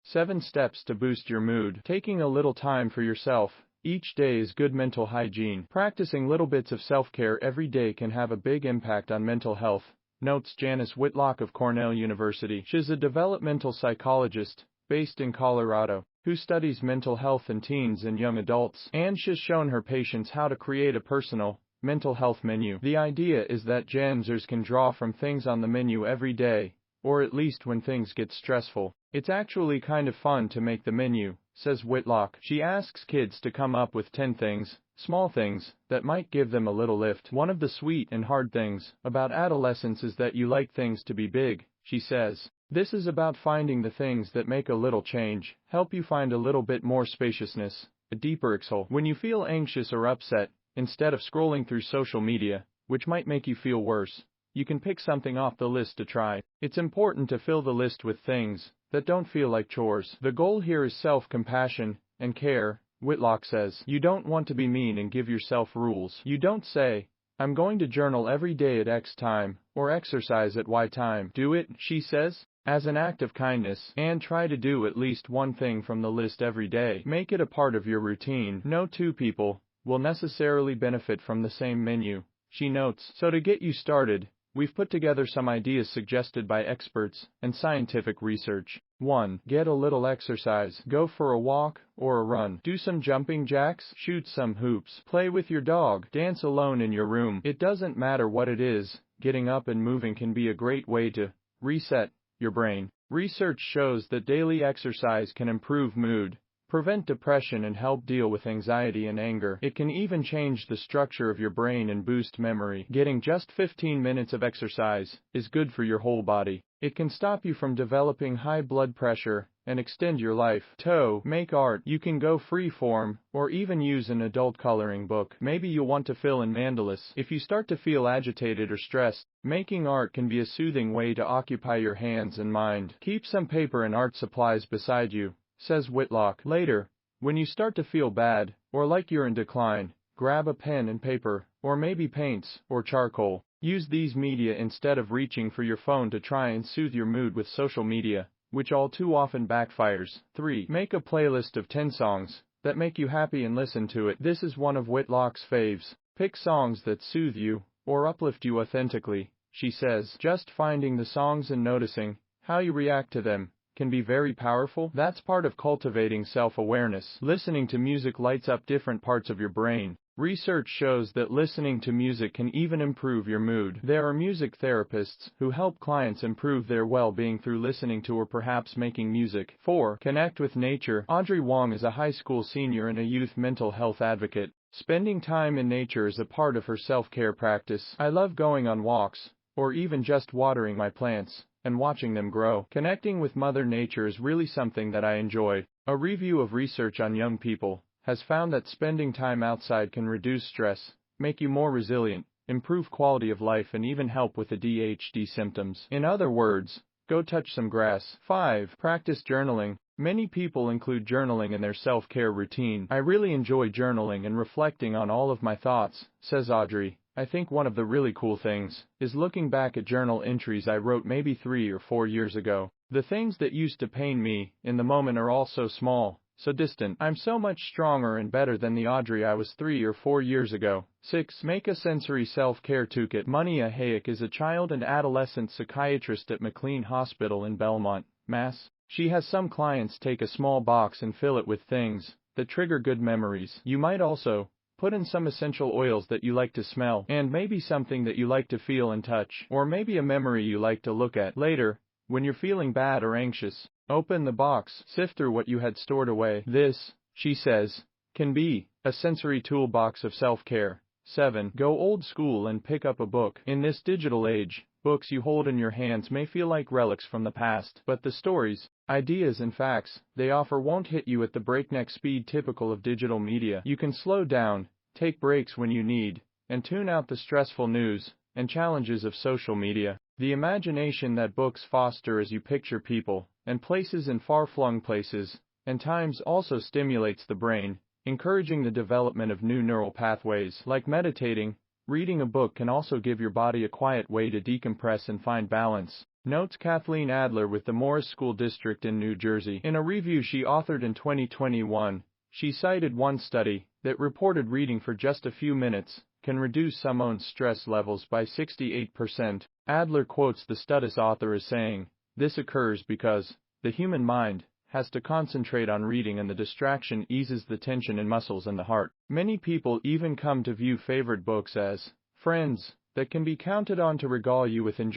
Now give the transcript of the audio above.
Seven steps to boost your mood. Taking a little time for yourself each day is good mental hygiene. Practicing little bits of self-care every day can have a big impact on mental health, notes Janis Whitlock of Cornell University. She's a developmental psychologist based in Colorado who studies mental health in teens and young adults, and she's shown her patients how to create a personal mental health menu. The idea is that Gensers can draw from things on the menu every day, or at least when things get stressful. It's actually kind of fun to make the menu, says Whitlock. She asks kids to come up with 10 things, small things, that might give them a little lift. One of the sweet and hard things about adolescence is that you like things to be big, she says. This is about finding the things that make a little change, help you find a little bit more spaciousness, a deeper exhale. When you feel anxious or upset, instead of scrolling through social media, which might make you feel worse, you can pick something off the list to try. It's important to fill the list with things that don't feel like chores. The goal here is self-compassion and care, Whitlock says. You don't want to be mean and give yourself rules. You don't say, I'm going to journal every day at X time, or exercise at Y time. Do it, she says, as an act of kindness, and try to do at least one thing from the list every day. Make it a part of your routine. No two people will necessarily benefit from the same menu, she notes. So to get you started, we've put together some ideas suggested by experts and scientific research. 1. Get a little exercise. Go for a walk or a run. Do some jumping jacks. Shoot some hoops. Play with your dog. Dance alone in your room. It doesn't matter what it is, getting up and moving can be a great way to reset your brain. Research shows that daily exercise can improve mood, prevent depression, and help deal with anxiety and anger. It can even change the structure of your brain and boost memory. Getting just 15 minutes of exercise is good for your whole body. It can stop you from developing high blood pressure and extend your life. 2. Make art. You can go free form, or even use an adult coloring book. Maybe you'll want to fill in mandalas. If you start to feel agitated or stressed, making art can be a soothing way to occupy your hands and mind. Keep some paper and art supplies beside you, says Whitlock. Later, when you start to feel bad, or like you're in decline, grab a pen and paper, or maybe paints or charcoal. Use these media instead of reaching for your phone to try and soothe your mood with social media, which all too often backfires. 3. Make a playlist of 10 songs that make you happy and listen to it. This is one of Whitlock's faves. Pick songs that soothe you or uplift you authentically, she says. Just finding the songs and noticing how you react to them can be very powerful. That's part of cultivating self-awareness. Listening to music lights up different parts of your brain. Research shows that listening to music can even improve your mood. There are music therapists who help clients improve their well-being through listening to or perhaps making music. 4. Connect with nature. Audrey Wong is a high school senior and a youth mental health advocate. Spending time in nature is a part of her self-care practice. I love going on walks, or even just watering my plants and watching them grow. Connecting with Mother Nature is really something that I enjoy. A review of research on young people has found that spending time outside can reduce stress, make you more resilient, improve quality of life, and even help with ADHD symptoms. In other words, go touch some grass. 5. Practice journaling. Many people include journaling in their self-care routine. I really enjoy journaling and reflecting on all of my thoughts, says Audrey. I think one of the really cool things is looking back at journal entries I wrote maybe 3 or 4 years ago. The things that used to pain me in the moment are all so small, so distant. I'm so much stronger and better than the Audrey I was 3 or 4 years ago. 6. Make a sensory self-care toolkit. Monia Hayek is a child and adolescent psychiatrist at McLean Hospital in Belmont, Mass. She has some clients take a small box and fill it with things that trigger good memories. You might also put in some essential oils that you like to smell, and maybe something that you like to feel and touch, or maybe a memory you like to look at. Later, when you're feeling bad or anxious, open the box, sift through what you had stored away. This, she says, can be a sensory toolbox of self-care. 7. Go old school and pick up a book. In this digital age, books you hold in your hands may feel like relics from the past, but the stories, ideas, and facts they offer won't hit you at the breakneck speed typical of digital media. You can slow down, take breaks when you need, and tune out the stressful news and challenges of social media. The imagination that books foster as you picture people and places in far-flung places and times also stimulates the brain, encouraging the development of new neural pathways. Like meditating, Reading a book can also give your body a quiet way to decompress and find balance, notes Kathleen Adler with the Morris School District in New Jersey. In a review she authored in 2021, she cited one study that reported reading for just a few minutes can reduce someone's stress levels by 68%. Adler quotes the study's author as saying, "This occurs because the human mind has to concentrate on reading, and the distraction eases the tension in muscles and the heart." Many people even come to view favorite books as friends that can be counted on to regale you with enjoyment.